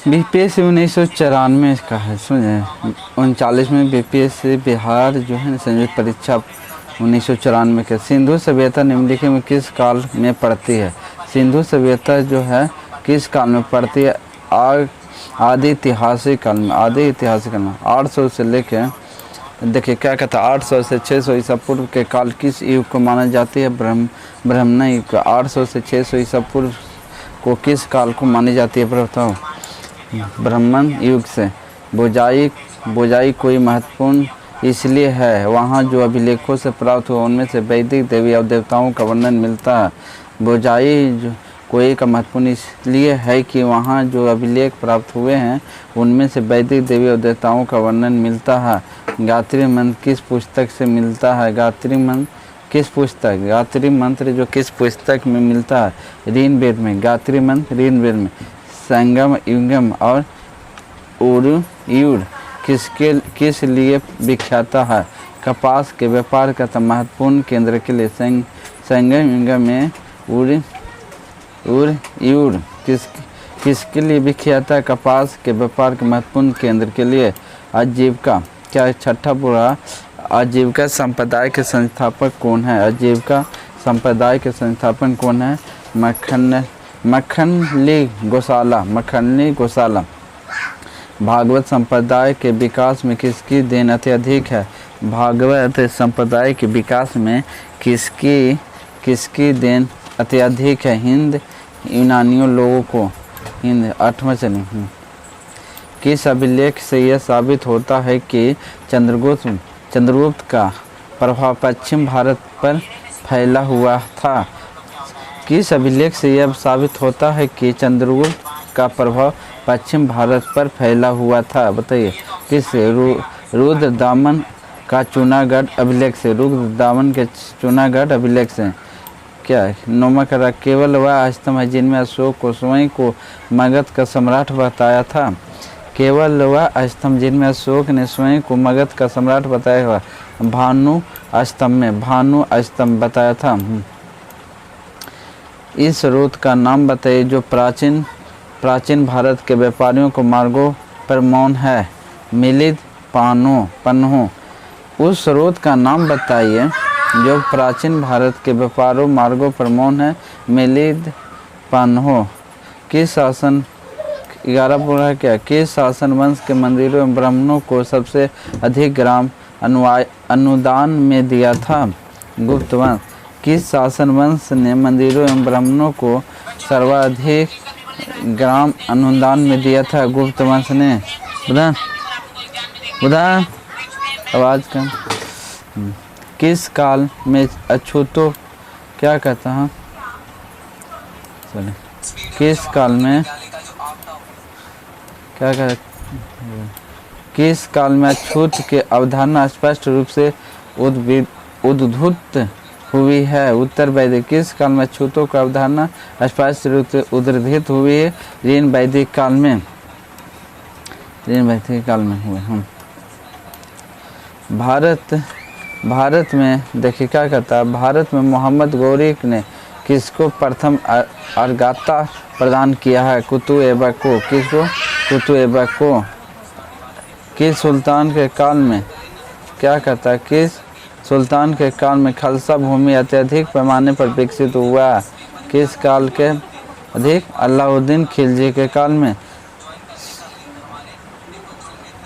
BPSC 1994 का है, सुने 39 में बीपीएससी बिहार जो है ना संयुक्त परीक्षा 1994 के। सिंधु सभ्यता निम्नलिखित में किस काल में पड़ती है? सिंधु सभ्यता जो है किस काल में पड़ती है? आदि ऐतिहासिक काल में। आदि ऐतिहासिक काल में 800 से लेकर, देखिए क्या कहता है, 800 से 600 ईसा पूर्व के काल किस युग को माना जाती है? ब्राह्मण युग को। 800 से 600 ईसा पूर्व को किस काल को मानी जाती है? बताओ। ब्राह्मण युग से। बोजाई कोई महत्वपूर्ण इसलिए है वहाँ जो अभिलेखों से प्राप्त हुआ उनमें से वैदिक देवी और देवताओं का वर्णन मिलता है। बोजाई जो कोई का महत्वपूर्ण इसलिए है कि वहाँ जो अभिलेख प्राप्त हुए हैं उनमें से वैदिक देवी और देवताओं का वर्णन मिलता है। गायत्री मंत्र किस पुस्तक से मिलता है? गायत्री मंत्र किस पुस्तक? गायत्री मंत्र जो किस पुस्तक में मिलता है? ऋग्वेद में। गायत्री मंत्र ऋग्वेद में। संगम युगम और उड़ किस लिए विख्यात है? कपास के व्यापार का महत्वपूर्ण केंद्र के लिए। संगम युगम में उड़ किसके लिए विख्यात है? कपास के व्यापार के महत्वपूर्ण केंद्र के लिए। आजीविका क्या छठा पूरा आजीविका संप्रदाय के संस्थापक कौन है? आजीविका संप्रदाय के संस्थापक कौन है? मक्खनली गोसाला। भागवत संप्रदाय के विकास में किसकी देन अत्यधिक है? भागवत संप्रदाय के विकास में किसकी देन अत्यधिक है? हिंद यूनानियों लोगों को। हिंद 8वां चलिए। किस अभिलेख से यह साबित होता है कि चंद्रगुप्त का प्रभाव पश्चिम भारत पर फैला हुआ था? किस अभिलेख से यह साबित होता है कि चंद्रगुप्त का प्रभाव पश्चिम भारत पर फैला हुआ था? बताइए। किस रुद्रदामन का चूनागढ़ अभिलेख से। रुद्रदामन के चूनागढ़ अभिलेख से। क्या है? नमक केवल वह स्तंभ है जिनमें अशोक को स्वयं को मगध का सम्राट बताया था। केवल वह स्तंभ जिनमें अशोक ने स्वयं को मगध का सम्राट बताया हुआ। भानु स्तंभ बताया था। इस स्रोत का नाम बताइए जो प्राचीन भारत के व्यापारियों को मार्गों पर मौन है। मिलिंद पन्हो। उस स्रोत का नाम बताइए जो प्राचीन भारत के व्यापारों मार्गों पर मौन है। मिलिंद पन्हो। किस शासन 11 पूरा क्या? किस शासन वंश के मंदिरों एवं ब्राह्मणों को सबसे अधिक ग्राम अनुदान में दिया था? गुप्त वंश। किस शासन वंश ने मंदिरों एवं ब्राह्मणों को सर्वाधिक ग्राम अनुदान में दिया था? गुप्त वंश ने। बुधा आवाज कम। किस काल में अछूतो क्या कहता है? चलिए। किस काल में क्या कहता? किस काल में अछूत के अवधारणा स्पष्ट रूप से उद्भूत हुई है? उत्तर वैदिक। किस काल में अछूतों का अवधारणा स्पष्ट रूप से उद्भूत हुई है? ऋण वैदिक काल में। ऋण वैदिक काल में हुए हम। भारत में देखिए क्या कहता है। भारत में मोहम्मद गौरी ने किसको प्रथम अर्गाता प्रदान किया है? कुतुबैयब को। किसको? कुतुबैयब को। किस सुल्तान के काल में क्या कहता है? किस सुल्तान के काल में खालसा भूमि अत्यधिक पैमाने पर विकसित हुआ? किस काल के अधिक? अलाउद्दीन खिलजी के काल में।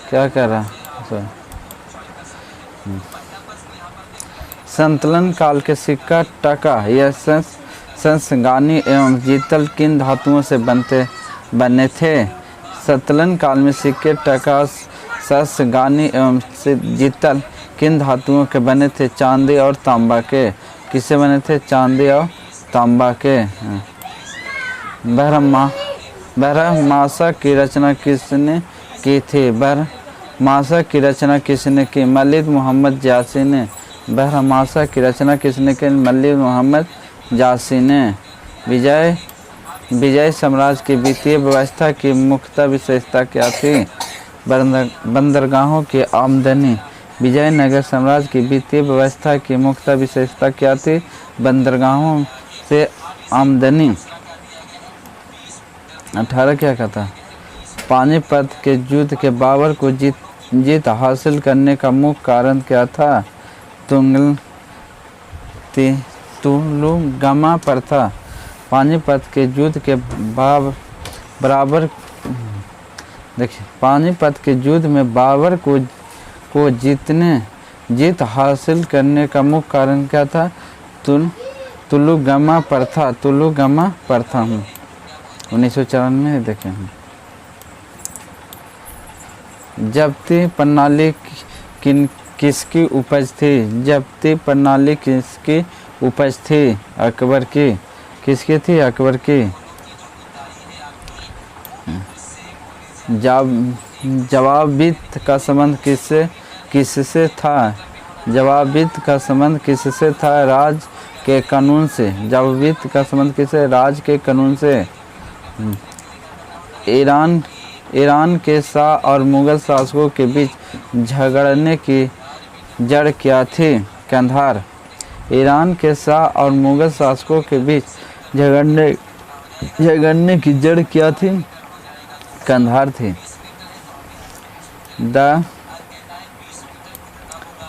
क्या कह रहा है? संतलन काल के सिक्का टका यह संसगानी एवं जीतल किन धातुओं से बने थे? संतलन काल में सिक्के टका संसगानी एवं जीतल किन धातुओं के बने थे? चांदी और तांबा के। किससे बने थे? चांदी और तांबा के। बरहमासा की रचना किसने की थी? बरहमासा की रचना किसने की? मलिक मोहम्मद जासी ने। बरहमासा की रचना किसने की? मलिक मोहम्मद जासी ने। विजय साम्राज्य की वित्तीय व्यवस्था की मुख्य विशेषता क्या थी? बंदरगाहों की आमदनी। विजयनगर साम्राज्य की वित्तीय व्यवस्था की मुख्य विशेषता क्या थी? बंदरगाहों से आमदनी। 18 क्या कहता? पानीपत के युद्ध के बाबर को जीत हासिल करने का मुख्य कारण क्या था? तुलुगमा प्रथा। पानीपत के युद्ध के पानीपत के युद्ध में बाबर को जीत हासिल करने का मुख्य कारण क्या था? तुलुगमा प्रथा। 1994 देखें। जब्ती प्रणाली किसकी उपज थी? जब्ती प्रणाली किसकी उपज थी? अकबर की। किसकी थी? अकबर की। जवाबित का संबंध किससे था? जवाबित का संबंध किससे था? राज के कानून से। जवाबित का संबंध किससे? राज के कानून से। ईरान के शाह और मुगल शासकों के बीच झगड़ने की जड़ क्या थी? कंधार। ईरान के शाह और मुगल शासकों के बीच झगड़ने की जड़ क्या थी? कंधार थी।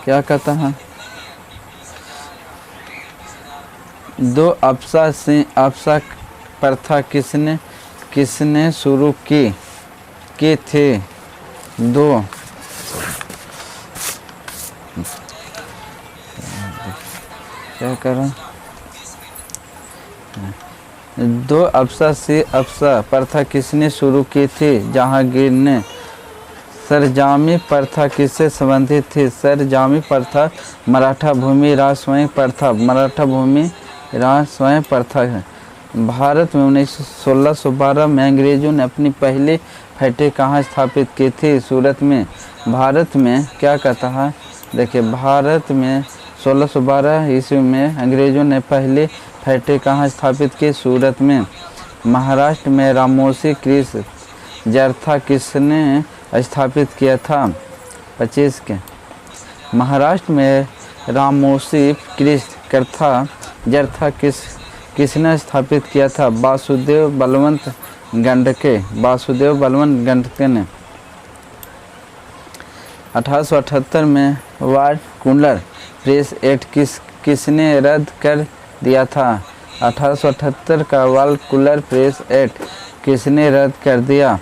क्या कहता है? दो अप्सरा प्रथा किसने शुरू की थी? दो क्या करें? दो अप्सरा प्रथा किसने शुरू की थी? जहांगीर ने। सरजामी प्रथा किससे संबंधित थी? सरजामी प्रथा मराठा भूमि राज स्वयं प्रथा। मराठा भूमि राज स्वयं प्रथा है। भारत में 1612 में अंग्रेजों ने अपनी पहली फैक्ट्री कहाँ स्थापित की थी? सूरत में। भारत में क्या कहता है? देखिए, भारत में 1612 ईस्वी में अंग्रेजों ने पहली फैक्ट्री कहाँ स्थापित की? सूरत में। महाराष्ट्र में रामोसी कृषि जरथा किसने स्थापित किया था? 25 के। महाराष्ट्र में रामोसी कृषि जरथा किसने स्थापित किया था? वासुदेव बलवंत गंडके। वासुदेव बलवंत गंडके ने। 1878 में वाटर कूलर प्रेस एक्ट किसने रद्द कर दिया था? 1878 का वाटर कूलर प्रेस एक्ट किसने रद्द कर दिया?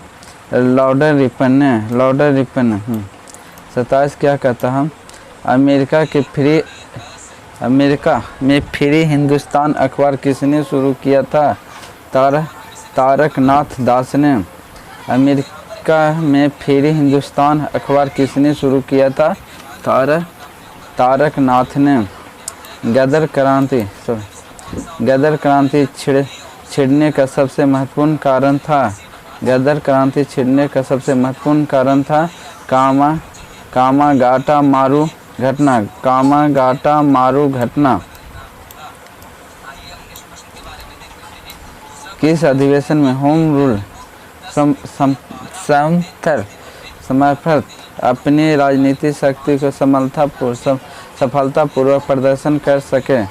लॉर्ड रिपन ने। 27 क्या कहता है? अमेरिका में फ्री हिंदुस्तान अखबार किसने शुरू किया था? तारकनाथ दास ने। अमेरिका में फ्री हिंदुस्तान अखबार किसने शुरू किया था? तारकनाथ ने। गदर क्रांति छिड़ने का सबसे महत्वपूर्ण कारण था? गदर क्रांति छिड़ने का सबसे महत्वपूर्ण कारण था कामागाटा मारू घटना। किस अधिवेशन में होम रूल समर्थक अपनी राजनीतिक शक्ति को सफलतापूर्वक प्रदर्शन कर सके?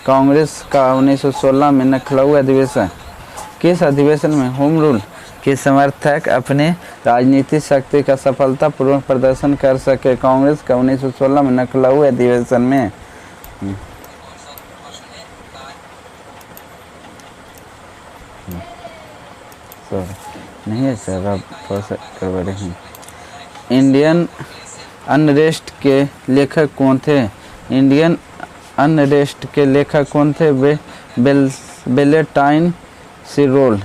कांग्रेस का 1916 में लखनऊ अधिवेशन। किस अधिवेशन में होम रूल के समर्थक अपने राजनीतिक शक्ति का सफलतापूर्वक प्रदर्शन कर सके? कांग्रेस का 1916 में लखनऊ अधिवेशन में। नहीं है सर, आप थोड़ा सा गड़बड़े हैं। इंडियन अनरेस्ट के लेखक कौन थे? इंडियन अनरेस्ट के लेखक कौन थे? वेलेंटाइन सिरोल।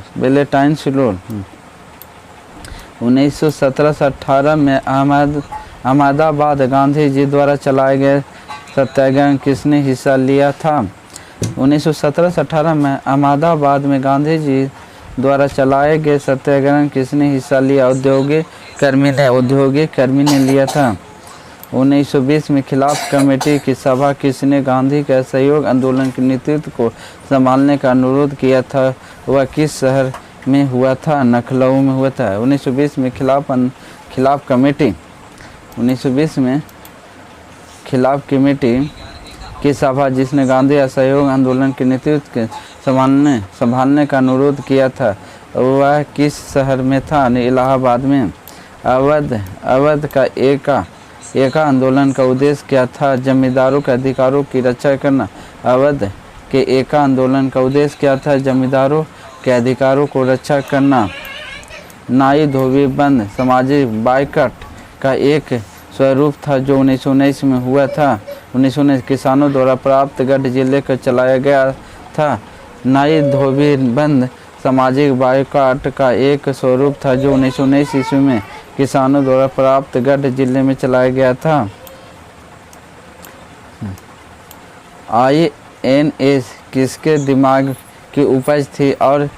1917 से 18 में अहमदाबाद गांधी जी द्वारा चलाए गए सत्याग्रह किसने हिस्सा लिया था? 1917 से 18 में अहमदाबाद में गांधी जी द्वारा चलाए गए सत्याग्रह किसने हिस्सा लिया? औद्योगिक कर्मी ने लिया था। 1920 में खिलाफ कमेटी की सभा किसने गांधी के असहयोग आंदोलन के नेतृत्व को संभालने का अनुरोध किया था? वह किस शहर में हुआ था? लखनऊ में हुआ था। 1920 में खिलाफ कमेटी 1920 में खिलाफ कमेटी की सभा जिसने गांधी असहयोग आंदोलन के नेतृत्व के संभालने का अनुरोध किया था, वह किस शहर में था? इलाहाबाद में। अवध का एका आंदोलन का उद्देश्य क्या था? जमींदारों के अधिकारों की रक्षा करना। अवध के एका आंदोलन का उद्देश्य क्या था? जमींदारों के अधिकारों को रक्षा करना। नाई धोबी बंद सामाजिक बाइकआउट का एक स्वरूप था जो 1919 में हुआ था। 1919 किसानों द्वारा प्राप्त गढ़ जिले को चलाया गया था। नाई धोबी बंद सामाजिक बाइकआउट का एक स्वरूप था जो 1919 ईस्वी में किसानों द्वारा प्राप्त गढ़ जिले में चलाया गया था। INS किसके दिमाग की उपज थी और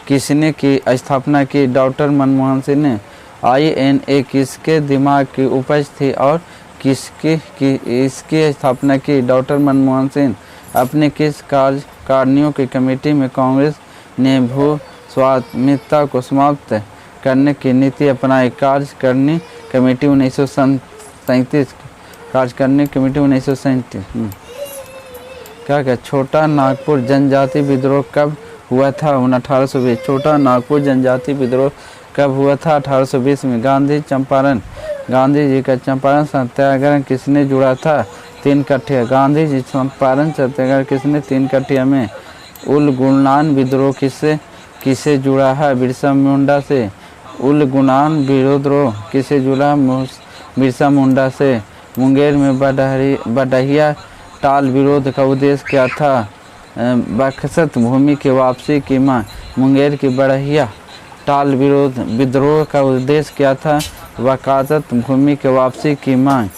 किसने की स्थापना की? डॉक्टर मनमोहन सिंह ने। INA किसके दिमाग की उपज थी और इसकी स्थापना की? डॉक्टर मनमोहन सिंह। अपने किस कार्यकारिणियों की कमेटी में कांग्रेस ने भू स्वामित्व को समाप्त करने की नीति अपनाई? कार्यकारिणी कमेटी 1937। कार्यकारिणी कमेटी 1937। क्या छोटा नागपुर जनजाति विद्रोह कब हुआ था? 1820। छोटा नागपुर जनजाति विद्रोह कब हुआ था? 1820 में। गांधी जी का चंपारण सत्याग्रह किसने जुड़ा था? तीन कठिया। गांधी जी चंपारण सत्याग्रह किसने? तीन कठिया में। उलगुलान विद्रोह किसे जुड़ा है? बिरसा मुंडा से। उलगुलान विद्रोह किसे जुड़ा? बिरसा मुंडा से। मुंगेर में बढ़हिया टाल विरोध का उद्देश्य क्या था? बखसत भूमि की वापसी की मांग। मुंगेर की बढ़हिया टाल विद्रोह का उद्देश्य क्या था? वकालत भूमि की वापसी की मांग।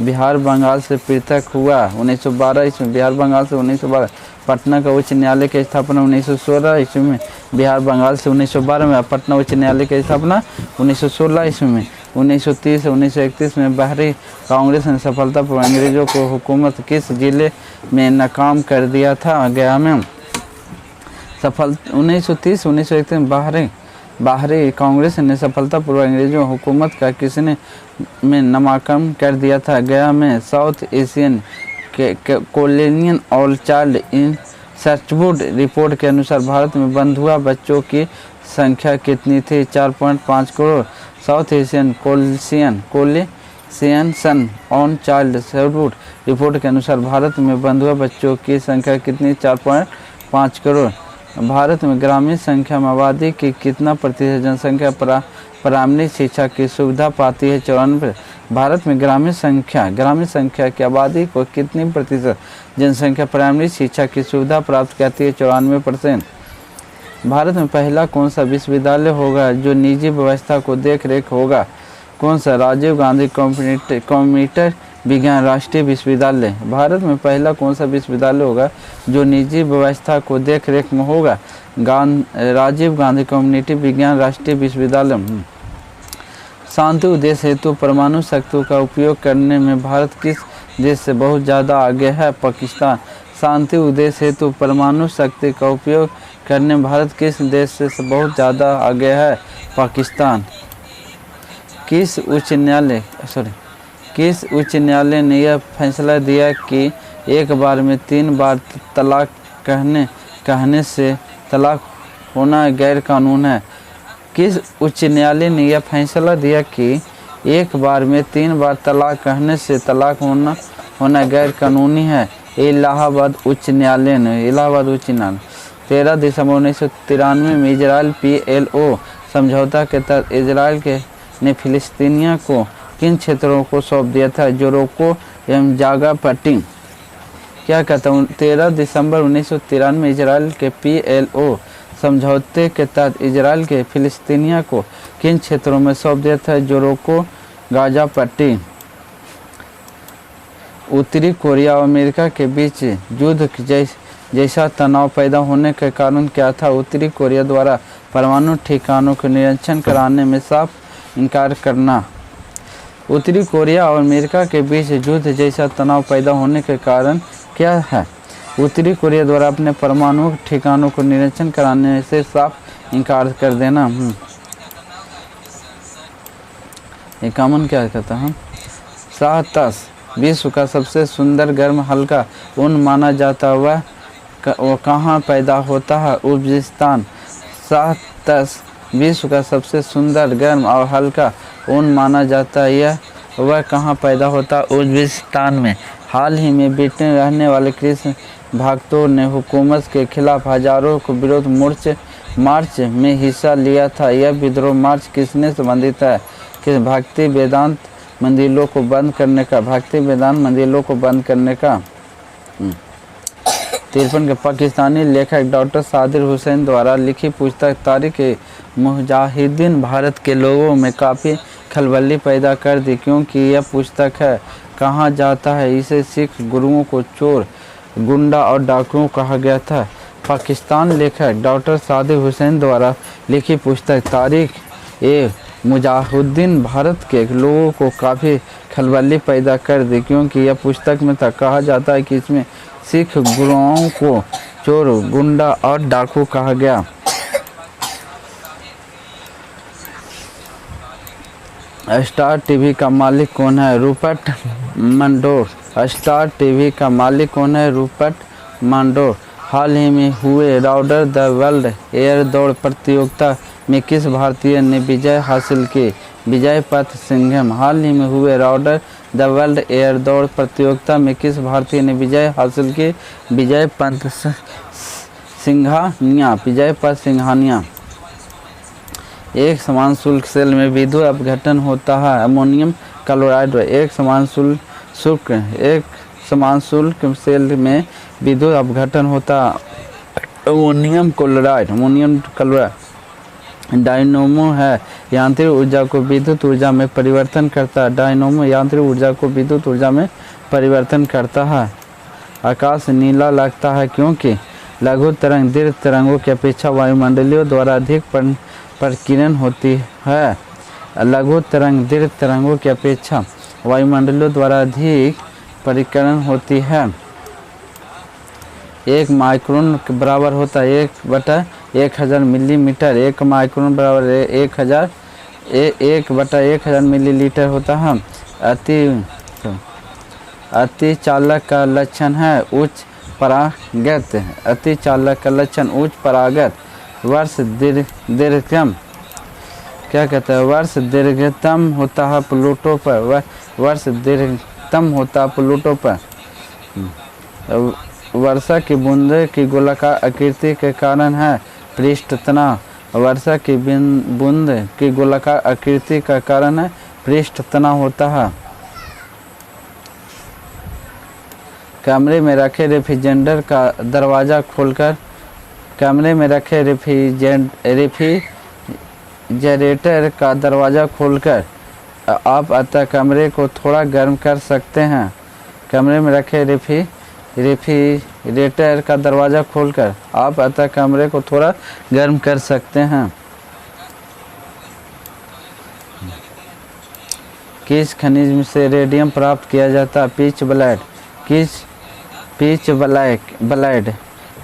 बिहार बंगाल से पृथक हुआ 1912 ईस्वी। बिहार बंगाल से 1912। पटना का उच्च न्यायालय की स्थापना 1916 ईस्वी में। बिहार बंगाल से 1912 में। पटना उच्च न्यायालय की स्थापना 1916 ईस्वी में। 1930 से 1931 में बाहरी कांग्रेस ने सफलतापूर्वक अंग्रेजों को हुकूमत किस जिले में नाकाम कर दिया था? गया में। 1930-1931 में बाहरी कांग्रेस ने सफलतापूर्वक अंग्रेजों हुकूमत का किसने में नाकाम कर दिया था? गया में। साउथ एशियन कॉलोनियल और चाइल्ड इन सर्चवुड रिपोर्ट के अनुसार भारत में बंधुआ बच्चों की संख्या कितनी थी? 4.5 करोड़। साउथ एशियन कोलिशन सन ऑन चाइल्ड सर्चवुड रिपोर्ट के अनुसार भारत में बंधुआ बच्चों की संख्या कितनी? 4.5 करोड़। भारत में ग्रामीण संख्या में आबादी की कितना प्रतिशत जनसंख्या प्राइमरी शिक्षा की सुविधा पाती है? 94। भारत में ग्रामीण संख्या की आबादी को कितनी प्रतिशत जनसंख्या प्राइमरी शिक्षा की सुविधा प्राप्त करती है? 94%। भारत में पहला कौन सा विश्वविद्यालय होगा जो निजी व्यवस्था को देख रेख होगा? कौन सा? राजीव गांधी कंप्यूटर विज्ञान राष्ट्रीय विश्वविद्यालय। भारत में पहला कौन सा विश्वविद्यालय होगा जो निजी व्यवस्था को देख रेख में होगा? राजीव गांधी कंप्यूटर विज्ञान राष्ट्रीय विश्वविद्यालय। शांति उद्देश्य हेतु परमाणु शक्ति का उपयोग करने में भारत किस देश से बहुत ज़्यादा आगे है? पाकिस्तान। शांति उद्देश्य हेतु परमाणु शक्ति का उपयोग करने में भारत किस देश से बहुत ज़्यादा आगे है? पाकिस्तान। किस उच्च न्यायालय ने यह फैसला दिया कि एक बार में 3 बार तलाक कहने से तलाक होना गैर कानून है? किस उच्च न्यायालय ने यह फैसला दिया कि एक बार में 3 बार तलाक कहने से तलाक होना गैर कानूनी है? इलाहाबाद उच्च न्यायालय ने। इलाहाबाद उच्च न्यायालय। 13 दिसंबर 1993 में इजराइल PLO समझौता के तहत इजराइल ने फिलिस्तीनियों को किन क्षेत्रों को सौंप दिया था? जोरोको एवं जागा पट्टी। क्या कहता हूँ? 13 दिसंबर 1993 में इजराइल के PLO समझौते के तहत इजराइल के फिलिस्तीनियों को किन क्षेत्रों में सौंप दिया था? जोरोको गाजा पट्टी। उत्तरी कोरिया और अमेरिका के बीच युद्ध जैसा तनाव पैदा होने के कारण क्या था? उत्तरी कोरिया द्वारा परमाणु ठिकानों का निरीक्षण कराने में साफ इनकार करना। उत्तरी कोरिया और अमेरिका के बीच युद्ध जैसा तनाव पैदा होने के कारण क्या है? उत्तरी कोरिया द्वारा अपने परमाणु ठिकानों को निरीक्षण कराने से साफ इनकार कर देना। ये कॉमन क्या कहता है? साहतस विश्व का सबसे सुंदर गर्म हल्का ऊन माना जाता हुआ वो कहाँ पैदा होता है? उज्बेकिस्तान। 10 विश्व का सबसे सुंदर, गर्म और हल्का ऊन माना जाता है। यह वह कहाँ पैदा होता है? उज़्बेकिस्तान में। हाल ही में ब्रिटेन में रहने वाले कृष्ण भक्तों ने हुकूमत के खिलाफ हजारों को विरोध मार्च में हिस्सा लिया था। यह विद्रोह मार्च किसने संबंधित है? कि भक्ति वेदांत मंदिरों को बंद करने का, 53 के पाकिस्तानी लेखक डॉक्टर सादिर हुसैन द्वारा लिखी पुस्तक तारीख़-ए-मुजाहिदीन भारत के लोगों में काफ़ी खलबली पैदा कर दी, क्योंकि यह पुस्तक है। कहा जाता है इसे सिख गुरुओं को चोर, गुंडा और डाकुओं कहा गया था। पाकिस्तान लेखक डॉक्टर सादिर हुसैन द्वारा लिखी पुस्तक तारीख़-ए-मुजाहिदीन भारत के लोगों को काफ़ी खलबली पैदा कर दी, क्योंकि यह पुस्तक में था। कहा जाता है कि इसमें सिख गुरुओं को चोर, गुंडा और डाकू कहा गया। स्टार टीवी का मालिक कौन है? Rupert Murdoch. स्टार टीवी का मालिक कौन है? Rupert Murdoch. हाल ही में हुए राउंड द वर्ल्ड एयर दौड़ प्रतियोगिता में किस भारतीय ने विजय हासिल की? विजय पथ सिंघम। हाल ही में हुए राउंड द वर्ल्ड एयर दौड़ प्रतियोगिता में किस भारतीय ने विजय हासिल की? विजय पथ सिंघानिया। एक समान शुल्क सेल में विद्युत अपघटन होता है। Ammonium chloride. एक समान शुल्क सेल में विद्युत अपघटन होता है। Ammonium chloride. डायनोमो है यांत्रिक ऊर्जा को विद्युत ऊर्जा में परिवर्तन करता है। डायनोमो यांत्रिक ऊर्जा को विद्युत ऊर्जा में परिवर्तन करता है। आकाश नीला लगता है क्योंकि लघु तरंग दीर्घ तरंगों की अपेक्षा वायुमंडलीय द्वारा अधिक प्रकीर्णन होती है। लघु तरंग दीर्घ तरंगों की अपेक्षा वायुमंडलीय द्वारा अधिक परिकीर्णन होती है। 1 माइक्रोन बराबर होता है 1/1000 मिलीमीटर। 1 माइक्रोन बराबर 1/1000 मिलीलीटर होता है। अति चालक का लक्षण है उच्च परागत। अति चालक का लक्षण उच्च परागत। वर्ष दीर्घतम क्या कहता है? वर्ष दीर्घतम होता है प्लूटो पर। वर्ष दीर्घतम होता है प्लूटो पर। वर्षा की बूंदे की गोलाकार आकृति के कारण है पृष्ठ तनाव। वर्षा की बूंद की गोलाकार आकृति का कारण है पृष्ठ तनाव होता है। कमरे में रखे रेफ्रिजरेटर का दरवाज़ा खोलकर रेफ्रिजरेटर का दरवाज़ा खोलकर आप अतः कमरे को थोड़ा गर्म कर सकते हैं। कमरे में रखे रेफ्रिजरेटर का दरवाज़ा खोलकर आप अतः कमरे को थोड़ा गर्म कर सकते हैं। किस खनिज से रेडियम प्राप्त किया जाता है? Pitch blade.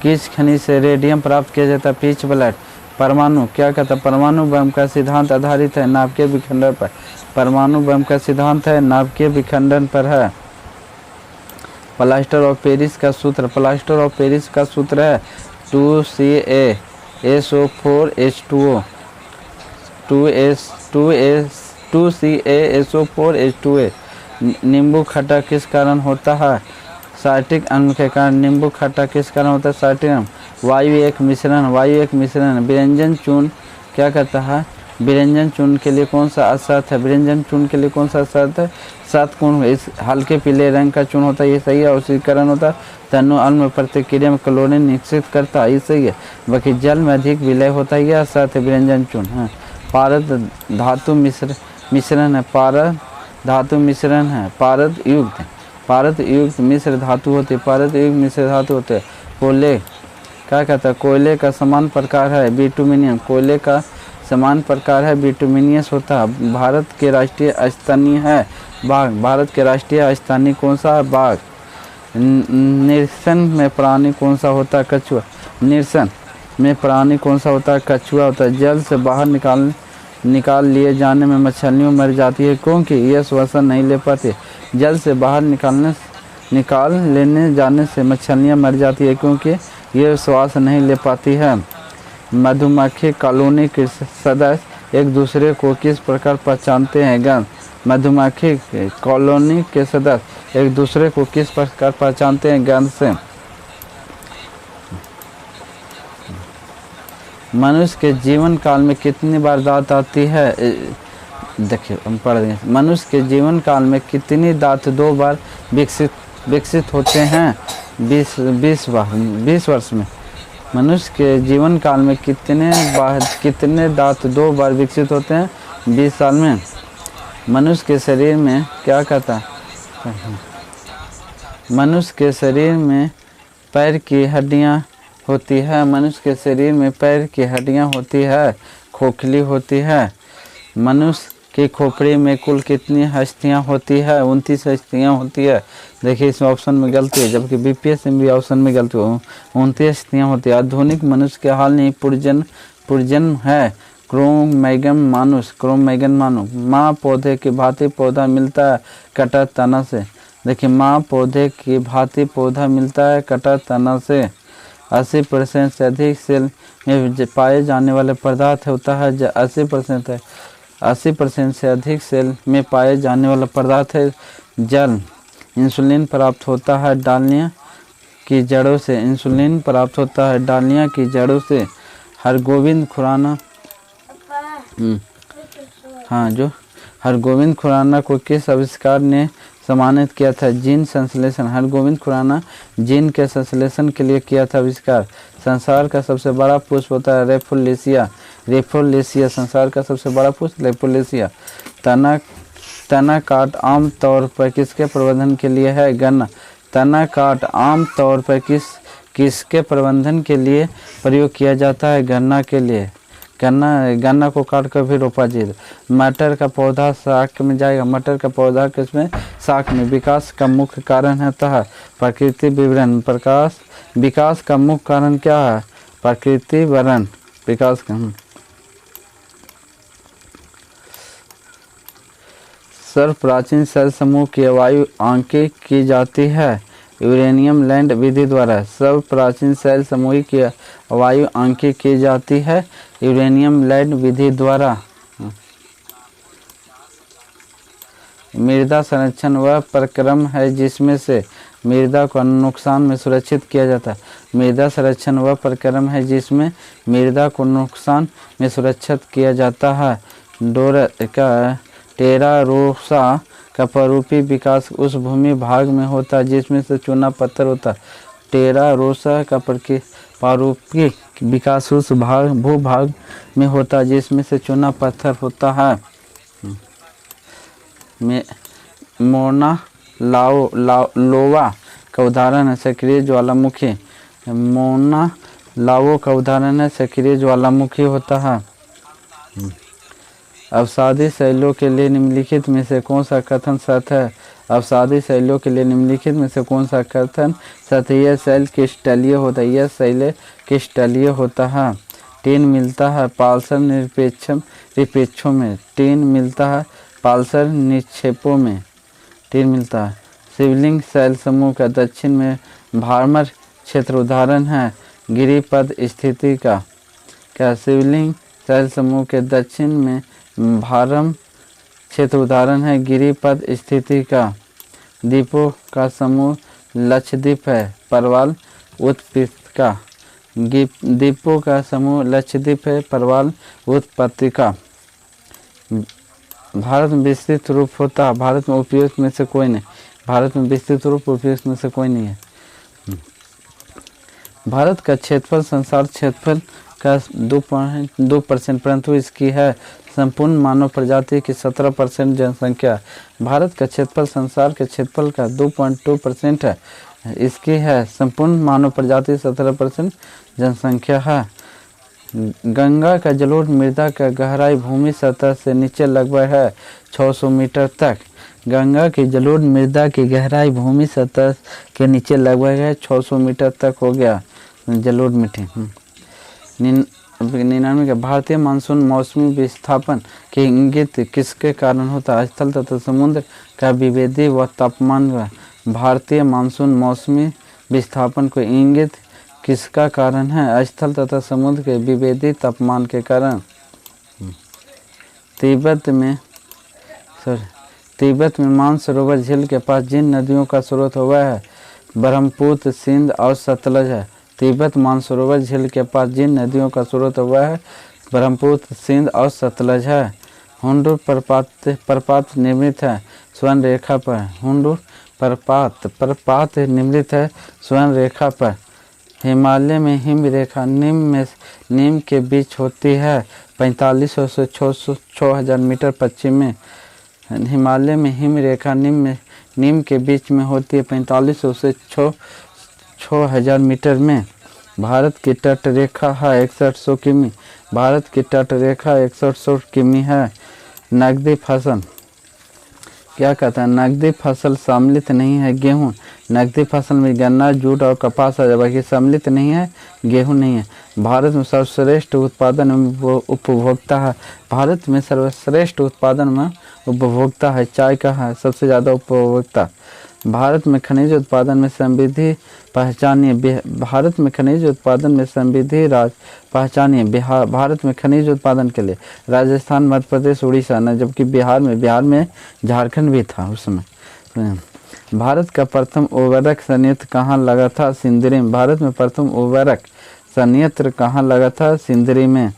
किस खनिज से रेडियम प्राप्त किया जाता है? Pitch blade. परमाणु क्या कहता है? परमाणु बम का सिद्धांत आधारित है नाभिकीय विखंडन पर। परमाणु बम का सिद्धांत है नाभिकीय विखंडन पर है। प्लास्टर ऑफ पेरिस का सूत्र। प्लास्टर ऑफ पेरिस का सूत्र है 2CaSO4H2O। 2CaSO4H2O। नींबू खट्टा किस कारण होता है? साइट्रिक अम्ल के कारण। नींबू खट्टा किस कारण होता है? साइट्रिक अम्ल। वायु एक मिश्रण। व्यंजन चूर्ण क्या कहता है? व्यंजन चूर्ण के लिए कौन सा असत है? व्यंजन चूर्ण के लिए कौन सा असत है? सतकोण। इस हल्के पीले रंग का चूर्ण होता है, ये सही है। ऑक्सीकरण होता है तनु अम्ल प्रतिक्रिया में क्लोरीन निश्चित करता है, ये सही है। बाकी जल में अधिक विलय होता है, यह असत है व्यंजन चूर्ण। हाँ, पारद धातु मिश्रण है। पारद धातु मिश्रण है। पारद युक्त मिश्र धातु होते। पारद युक्त मिश्र धातु होते। कोयले क्या कहता है? कोयले का समान प्रकार है बिटुमिनियम। कोयले का समान प्रकार है बिटुमिनियस होता है। भारत के राष्ट्रीय स्थानीय है बाघ। भारत के राष्ट्रीय स्थानीय कौन सा है? बाघ। निरसन में प्राणी कौन सा होता है? कछुआ। निरसन में प्राणी कौन सा होता है? कछुआ होता है। जल से बाहर निकाल लिए जाने में मछलियाँ मर जाती है क्योंकि यह श्वसन नहीं ले पाती। जल से बाहर निकाल लेने जाने से मछलियाँ मर जाती है क्योंकि यह श्वास नहीं ले पाती है। मधुमक्खी कॉलोनी के सदस्य एक दूसरे को किस प्रकार पहचानते हैं? गंध। मधुमक्खी कॉलोनी के सदस्य एक दूसरे को किस प्रकार पहचानते हैं? गंध से। मनुष्य के जीवन काल में कितनी बार दांत आती है? देखिए हम पढ़ देंगे। मनुष्य के जीवन काल में कितनी दांत 2 बार विकसित होते हैं? 20 बार। 20 वर्ष में मनुष्य के जीवन काल में कितने दांत 2 बार विकसित होते हैं? 20 साल में। मनुष्य के शरीर में क्या कहता है? मनुष्य के शरीर में पैर की हड्डियां होती है। मनुष्य के शरीर में पैर की हड्डियां होती है, खोखली होती है। मनुष्य की खोपड़ी में कुल कितनी हस्तियां होती है? 29 हस्तियां होती है। देखिए इस ऑप्शन में गलती है, जबकि बीपीएस में भी ऑप्शन में गलती हो। 29 हस्तियां होती है। आधुनिक मनुष्य के हाल ही पुरजन्म है क्रोमैगन मानुष। माँ पौधे की भांति पौधा मिलता है कटर तना से। देखिए माँ पौधे की भांति पौधा मिलता है कटर तना से। 80% से अधिक सेल में पाए जाने वाले पदार्थ होता है 80% से अधिक सेल में पाए जाने वाला पदार्थ है जल। इंसुलिन प्राप्त होता है डालियाँ की जड़ों से। इंसुलिन प्राप्त होता है डालियाँ की जड़ों से। हरगोविंद खुराना हरगोविंद खुराना को किस आविष्कार ने सम्मानित किया था? जीन संश्लेषण। हरगोविंद खुराना जीन के संश्लेषण के लिए किया था आविष्कार। संसार का सबसे बड़ा पुष्प होता है रेफोलेसिया। संसार का सबसे बड़ा पुष्प रेफोलेसिया। तना काट आम तौर पर किसके प्रबंधन के लिए है? गन्ना। तना काट आम तौर पर किसके प्रबंधन के लिए प्रयोग किया जाता है? गन्ना के लिए। गन्ना को काट कर भी रोपा जाए। मटर का पौधा शाक में जाएगा। मटर का पौधा किसमें? शाक में। विकास का मुख्य कारण होता है प्रकृति विवरण। विकास का मुख्य कारण क्या है? प्रकृति वर्ण। विकास का सर्वप्राचीन सेल समूह की आयु आंकी की जाती है यूरेनियम लैंड विधि द्वारा। सर्वप्राचीन सेल समूह की आयु आंकी की जाती है यूरेनियम लैंड विधि द्वारा। मृदा संरक्षण वह प्रक्रम है जिसमें से मृदा को नुकसान में सुरक्षित किया जाता है। मृदा संरक्षण वह प्रक्रम है जिसमें मृदा को नुकसान में सुरक्षित किया जाता है। टेरारोसा का परूपी विकास उस भूमि भाग में होता है जिसमें से चूना पत्थर होता है। टेरारोसा का परूपी विकास उस भूभाग में होता है जिसमें से चूना पत्थर होता है। मोना लोवा का उदाहरण है सक्रिय ज्वालामुखी। मोना लावो का उदाहरण है सक्रिय ज्वालामुखी होता है। अवसादी शैलियों के लिए निम्नलिखित में से कौन सा कथन सत्य है? अवसादी शैलियों के लिए निम्नलिखित में से कौन सा कथन सत्य? यह शैल क्रिस्टलीय होता है। यह शैल क्रिस्टलीय होता है। टिन मिलता है पालसर निरपेक्षों में। टिन मिलता है पालसर निक्षेपों में। टिन मिलता है। शिवलिंग शैल समूह का दक्षिण में भारमर क्षेत्र उदाहरण है गिरिपद स्थिति का। क्या शिवलिंग शैल समूह के दक्षिण में भारम क्षेत्र उदाहरण है गिरिपद स्थिति का। द्वीपों का समूह लक्षद्वीप है परवाल उत्पत्तिका। द्वीपों का समूह लक्षद्वीप है परवाल उत्पत्तिका। भारत में विस्तृत रूप होता है। भारत में उपयुक्त में से कोई नहीं। भारत में विस्तृत रूप उपयुक्त में से कोई नहीं है। भारत का क्षेत्रफल संसार क्षेत्रफल का 2%, परंतु इसकी है संपूर्ण मानव प्रजाति की 17% जनसंख्या। भारत का क्षेत्रफल संसार के क्षेत्रफल का 2.2% है। इसकी है संपूर्ण मानव प्रजाति 17% जनसंख्या है। गंगा का जलोढ़ मृदा का गहराई भूमि सतह से नीचे लगभग है 600 मीटर तक। गंगा की जलोढ़ मृदा की गहराई भूमि सतह के नीचे लगभग है 600 मीटर तक हो गया जलोढ़ मिट्टी। 99 का भारतीय मानसून मौसमी विस्थापन के इंगित किसके कारण होता है? स्थल तथा समुद्र का विभेदी व तापमान का। भारतीय मानसून मौसमी विस्थापन को इंगित किसका कारण है? स्थल तथा समुद्र के विभेदित तापमान के कारण। तिब्बत में मानसरोवर झील के पास जिन नदियों का स्रोत हुआ है ब्रह्मपुत्र, सिंध और सतलज है। तिब्बत मानसरोवर झील के पास जिन नदियों का स्रोत हुआ है ब्रह्मपुत्र, सिंध और सतलज है। हुंडूर प्रपात निर्मित है स्वर्ण रेखा पर। हुंडूर प्रपात निर्मित है स्वर्ण रेखा पर। हिमालय में हिम रेखा निम्न के बीच होती है 4500 से 6000 मीटर पश्चिम में। हिमालय में हिम रेखा निम्न के बीच में होती है 4500 से 6000 मीटर में। भारत की तट रेखा है 6100 किमी। भारत की तट रेखा 6100 किमी है। नकदी फसल क्या कहता है? नकदी फसल सम्मिलित नहीं है गेहूँ। नकदी फसल में गन्ना, जूट और कपास है, बाकी सम्मिलित नहीं है गेहूँ नहीं है। भारत में सर्वश्रेष्ठ उत्पादन उपभोक्ता है। भारत में सर्वश्रेष्ठ उत्पादन में उपभोक्ता है चाय का है सबसे ज़्यादा उपभोक्ता। भारत में खनिज उत्पादन में समृद्धि पहचानिए। भारत में खनिज उत्पादन में समृद्धि पहचानिए। भारत में खनिज उत्पादन के लिए राजस्थान, मध्य प्रदेश, उड़ीसा न, जबकि बिहार में झारखंड भी था उस समय। भारत का प्रथम उर्वरक संयंत्र कहाँ लगा था? सिंदरी में। भारत में प्रथम उर्वरक संयंत्र कहाँ लगा था? सिंदरी में।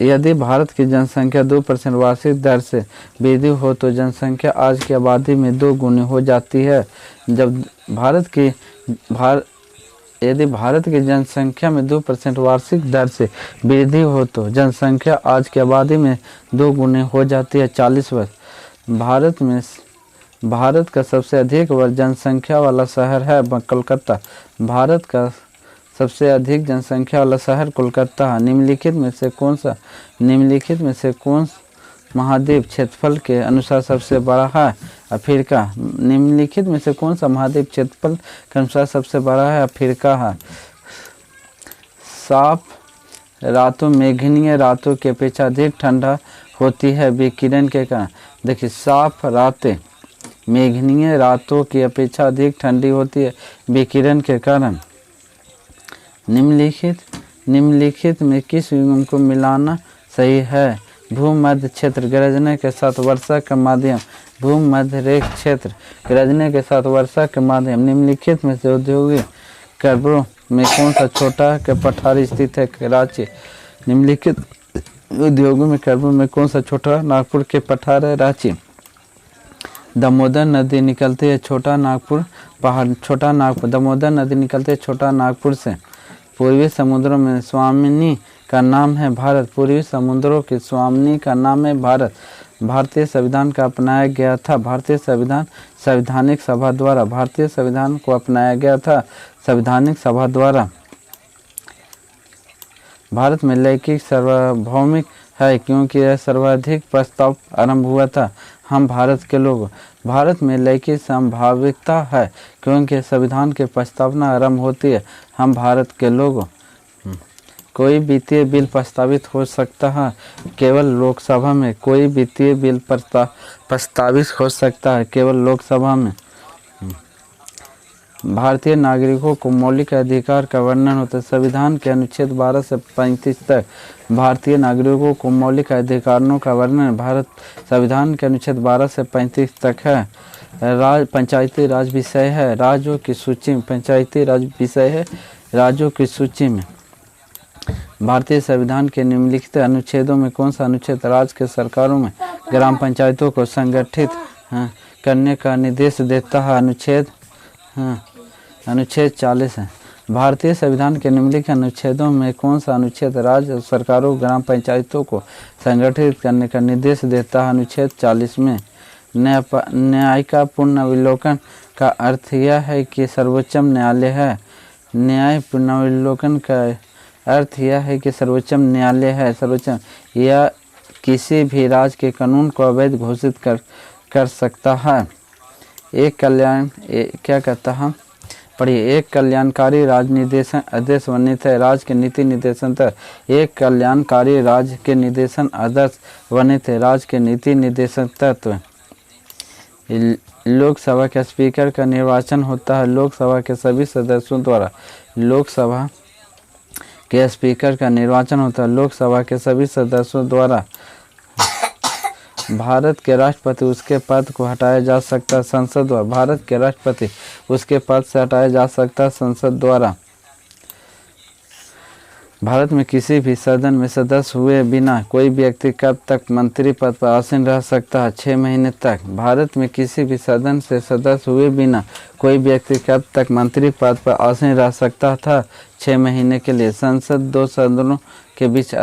यदि भारत की जनसंख्या 2% वार्षिक दर से वृद्धि हो तो जनसंख्या आज की आबादी में 2 गुनी हो जाती है। यदि भारत की जनसंख्या में 2% वार्षिक दर से वृद्धि हो तो जनसंख्या आज की आबादी में 2 गुनी हो जाती है 40 वर्ष। भारत का सबसे अधिक जनसंख्या वाला शहर है कोलकाता। भारत का सबसे अधिक जनसंख्या वाला शहर कोलकाता है। निम्नलिखित में से कौन महाद्वीप क्षेत्रफल के अनुसार सबसे बड़ा है? अफ्रीका। निम्नलिखित में से कौन सा महाद्वीप क्षेत्रफल के अनुसार सबसे बड़ा है? अफ्रीका है। साफ रातों मेघनीय रातों की अपेक्षा अधिक ठंडा होती है विकिरण के कारण। देखिए, साफ रातें मेघनीय रातों की अपेक्षा अधिक ठंडी होती है विकिरण के कारण। निम्नलिखित में किस युग्म को मिलाना सही है? भूमध्य क्षेत्र गरजने के साथ वर्षा का माध्यम। भूमध्य रेख क्षेत्र गरजने के साथ वर्षा के माध्यम। निम्नलिखित में से औद्योगिक कस्बों में कौन सा छोटा के पठारी स्थित है? रांची। निम्नलिखित उद्योगों में कस्बों में कौन सा छोटा नागपुर के पठार है? रांची। दामोदर नदी निकलती है छोटा नागपुर दामोदर नदी निकलती है छोटा नागपुर से। पूर्वी समुद्रों में स्वामिनी का नाम है भारत। पूर्वी समुद्रों के स्वामिनी का नाम है भारत। भारतीय संविधान का अपनाया गया था। भारतीय संवैधानिक सभा द्वारा। भारतीय संविधान को अपनाया गया था संवैधानिक सभा द्वारा। भारत में लैंगिक सार्वभौमिक है क्योंकि यह सर्वाधिक प्रस्ताव आरंभ हुआ था। हम भारत के लोग। भारत में लैंगिक संभाव्यता है क्योंकि संविधान की प्रस्तावना आरंभ होती है। हम भारत के लोग। कोई वित्तीय बिल प्रस्तावित हो सकता है केवल लोकसभा में। कोई वित्तीय बिल प्रस्तावित हो सकता है केवल लोकसभा में। भारतीय नागरिकों को मौलिक अधिकार का वर्णन होता है संविधान के अनुच्छेद 12 से 35 तक। भारतीय नागरिकों को मौलिक अधिकारों का वर्णन भारत संविधान के अनुच्छेद 12 से 35 तक है। पंचायती राज विषय है राज्यों की सूची में। पंचायती राज विषय है राज्यों की सूची में। भारतीय संविधान के निम्नलिखित अनुच्छेदों में कौन सा अनुच्छेद राज्य के सरकारों में ग्राम पंचायतों को संगठित करने का निर्देश देता है? अनुच्छेद 40 है। भारतीय संविधान के निम्नलिखित अनुच्छेदों में कौन सा अनुच्छेद राज्य सरकारों ग्राम पंचायतों को संगठित करने का निर्देश देता है? अनुच्छेद 40 में। न्याय का पुनर्विलोकन का अर्थ यह है कि सर्वोच्च न्यायालय है। न्याय पुनर्विलोकन का अर्थ यह है कि सर्वोच्च न्यायालय है। सर्वोच्च यह किसी भी राज्य के कानून को अवैध घोषित कर सकता है। क्या कहता है? पढ़िए। एक कल्याणकारी राज्य निर्देशन आदेश वर्णित है राज्य के नीति निर्देशन तत्व। एक कल्याणकारी राज्य के निर्देशन आदर्श वर्णित है राज्य के नीति निर्देशन तत्व। लोकसभा के स्पीकर का निर्वाचन होता है लोकसभा के सभी सदस्यों द्वारा। लोकसभा के स्पीकर का निर्वाचन होता है लोकसभा के सभी सदस्यों द्वारा। भारत के राष्ट्रपति उसके पद को हटाया जा सकता है संसद द्वारा। भारत के राष्ट्रपति उसके पद से हटाया जा सकता है संसद द्वारा। भारत में किसी भी सदन में सदस्य हुए बिना कोई व्यक्ति कब तक मंत्री पद पर आसीन रह सकता है? 6 महीने तक। भारत में किसी भी सदन से सदस्य हुए बिना कोई व्यक्ति कब तक मंत्री पद पर आसीन रह सकता था? 6 महीने के लिए। संसद 2 सदनों के बीच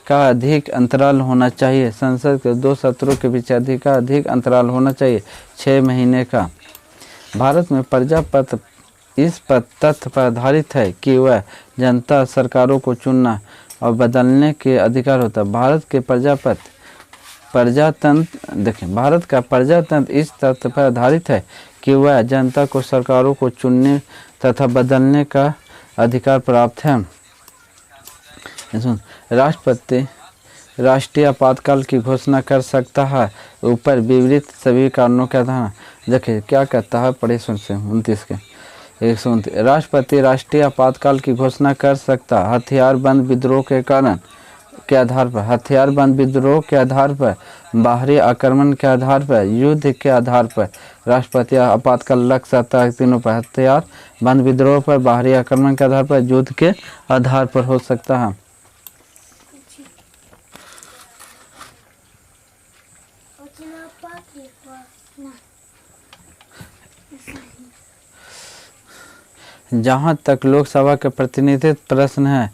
अधिक अंतराल होना चाहिए। संसद के 2 सत्रों के बीच अधिक अंतराल होना चाहिए 6 महीने का। भारत में प्रजातंत्र इस तथ्य पर आधारित है कि वह जनता सरकारों को चुनना और बदलने के अधिकार होता है। भारत का प्रजातंत्र इस तथ्य पर आधारित है कि वह जनता को सरकारों को चुनने तथा बदलने का अधिकार प्राप्त है। राष्ट्रपति राष्ट्रीय आपातकाल की घोषणा कर सकता है ऊपर विवरित सभी कारणों के आधार। देखिए क्या कहता है, पढ़े सुन से 29 के 129। राष्ट्रपति राष्ट्रीय आपातकाल की घोषणा कर सकता हथियारबंद विद्रोह के कारण के आधार पर, हथियारबंद विद्रोह के आधार पर, बाहरी आक्रमण के आधार पर, युद्ध के आधार पर। राष्ट्रपति आपातकाल लग सकता है तीनों पर, हथियारबंद विद्रोह पर, बाहरी आक्रमण के आधार पर, युद्ध के आधार पर हो सकता है। जहाँ तक लोकसभा के प्रतिनिधित्व प्रश्न है,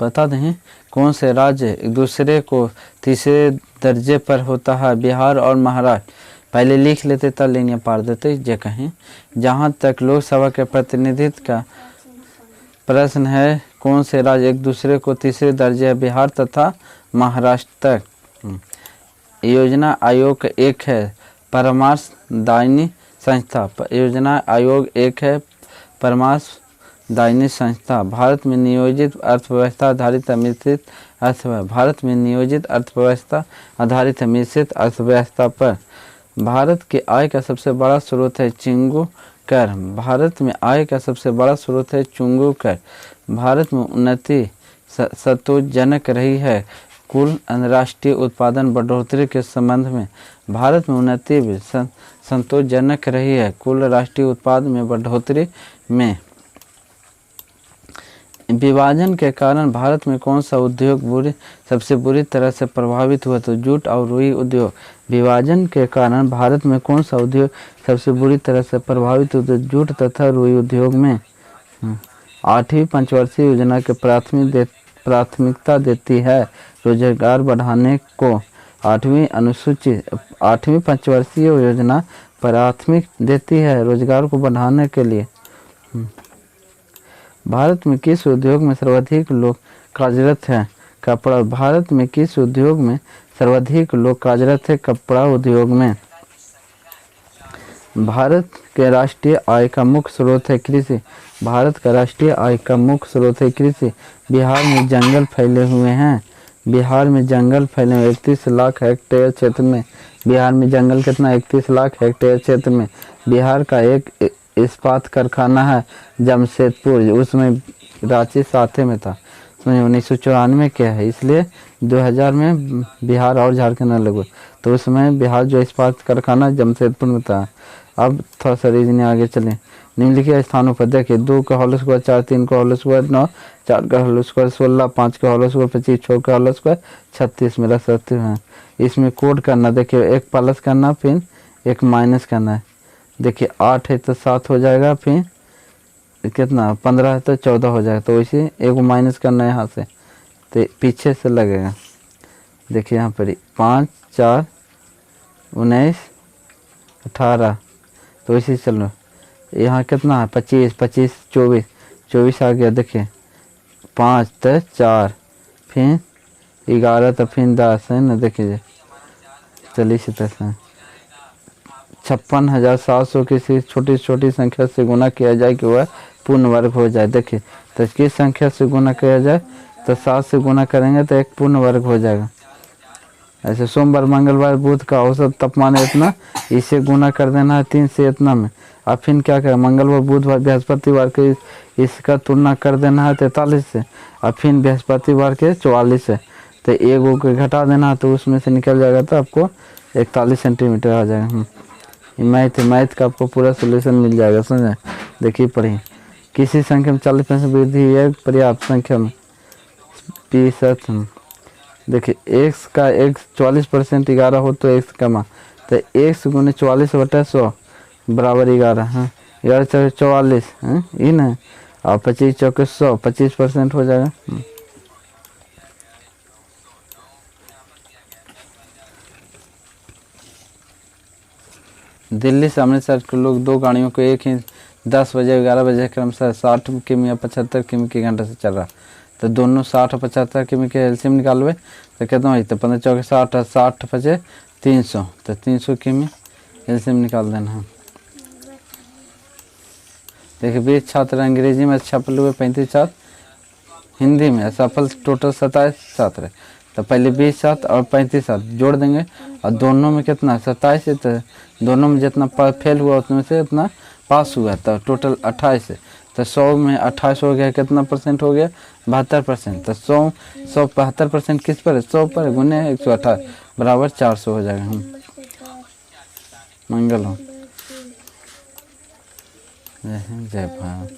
बता दें कौन से राज्य एक दूसरे को तीसरे दर्जे पर होता है? बिहार और महाराष्ट्र। पहले लिख लेते तब लेने पार देते जे कहें। जहाँ तक लोकसभा के प्रतिनिधित्व का प्रश्न है, कौन से राज्य एक दूसरे को तीसरे दर्जे है? बिहार तथा महाराष्ट्र तक। योजना आयोग एक है परामर्श दायनी संस्था। योजना आयोग एक है परामर्श दायनी संस्था। भारत में नियोजित अर्थव्यवस्था आधारित मिश्रित अर्थव्यवस्था। भारत में नियोजित अर्थव्यवस्था आधारित मिश्रित अर्थव्यवस्था पर भारत के आय का सबसे बड़ा स्रोत है चुंगू कर। भारत में आय का सबसे बड़ा स्रोत है चुंगू कर। भारत में उन्नति संतोषजनक रही है कुल अंतर्राष्ट्रीय उत्पादन बढ़ोतरी के संबंध में। भारत में उन्नति भी संतोषजनक रही है कुल राष्ट्रीय उत्पादन में बढ़ोतरी में। विभाजन के कारण भारत में कौन सा उद्योग सबसे बुरी तरह से प्रभावित हुआ? तो जूट और रुई उद्योग। विभाजन के कारण भारत में कौन सा उद्योग सबसे बुरी तरह से प्रभावित हुआ? तो जूट तथा रुई उद्योग में। 8वीं पंचवर्षीय योजना के प्राथमिकता देती है रोजगार बढ़ाने को। 8वीं पंचवर्षीय योजना प्राथमिक देती है रोजगार को बढ़ाने के लिए। भारत में किस उद्योग में सर्वाधिक लोग कार्यरत हैं? कपड़ा। भारत में किस उद्योग में सर्वाधिक लोग कार्यरत हैं? कपड़ा उद्योग में। भारत के राष्ट्रीय आय का मुख्य स्रोत है कृषि। भारत का राष्ट्रीय आय का मुख्य स्रोत है कृषि। बिहार में जंगल फैले हुए हैं। बिहार में जंगल फैले हुए 31 लाख हेक्टेयर क्षेत्र में। बिहार में जंगल कितना? 31 लाख हेक्टेयर क्षेत्र में। बिहार का एक इस्पात कारखाना है जमशेदपुर, उसमें रांची साथे में था। उसमें 1994 के है, इसलिए 2000 में बिहार और झारखंड अलग हुए, तो उसमें बिहार जो इस्पात कारखाना जमशेदपुर में था। अब थोड़ा सा रीजन आगे चलें। निम्नलिखित स्थानों पर देखिए 2 का होल स्क्वायर 4, 3 का होल स्क्वायर 9, 4 का होल स्क्वायर 16, 5 का होल स्क्वायर 25, 6 का होल स्क्वायर 36 में रख सकते हैं। इसमें कोड करना, देखिए एक प्लस करना फिर एक माइनस करना है। देखिए 8 है तो 7 हो जाएगा, फिर कितना 15 है तो 14 हो जाएगा, तो वैसे एक माइनस करना है यहाँ से, तो पीछे से लगेगा। देखिए यहाँ पर 5, 4, 19, 18, तो इसी चलो यहाँ कितना है 25, 25, 24, 24 आ गया। देखिए 5 तो 4, फिर 11 तो फिर 10 है ना। देखिए चलिए इसी तरह से 56,700 किसी छोटी छोटी संख्या से गुना किया जाए कि वह पूर्ण वर्ग हो जाए। देखिए तो किस संख्या से गुना किया जाए? तो 7 से गुना करेंगे तो एक पूर्ण वर्ग हो जाएगा। ऐसे सोमवार मंगलवार बुध का औसत तापमान है इतना, इसे गुना कर देना है 3 से इतना में। अब फिर क्या करें, मंगलवार बुधवार बृहस्पतिवार के इसका तुलना कर देना है 43 से, और फिर बृहस्पतिवार के 44 से, तो एक वो को घटा देना है तो उसमें से निकल जाएगा, तो आपको 41 सेंटीमीटर आ जाएगा। मैथ का आपको पूरा सोल्यूशन मिल जाएगा, समझे। देखिए पढ़िए, किसी संख्या में 40% वृद्धि है पर्याप्त संख्या में प्रतिशत। देखिए एक्स का x 40% 11 हो तो x कमा, तो x गुने 44/100 बराबर 11। हाँ 11 चौके 44 है ये ना, और 25 चौके 100, 25% हो जाएगा। दिल्ली से अमृतसर के लोग 2 गाड़ियों को एक ही 10 बजे 11 बजे क्रमशः 60 किमी या 75 किमी के घंटे से चल रहा, तो दोनों 60 और 75 किमी के एलसीएम निकालवे, तो कितना हो तो 15 चौके 60, 60 बजे 300, तो 300 किमी एलसीएम निकाल देना है। देखिए 20 छात्र अंग्रेजी में सफल हुए, 35 छात्र हिंदी में सफल, टोटल 27 छात्र है। तो पहले 20 छात्र और 35 छात्र जोड़ देंगे, और दोनों में कितना 27 है, तो दोनों में जितना फेल हुआ उतने से इतना पास हुआ, तो टोटल 28 है। तो 100 में 28 हो गया, कितना परसेंट हो गया 72%। तो 100 72% किस पर है, 100 पर गुने 128 बराबर 400 हो जाएगा। मंगल हो। जय हिंद जय भारत।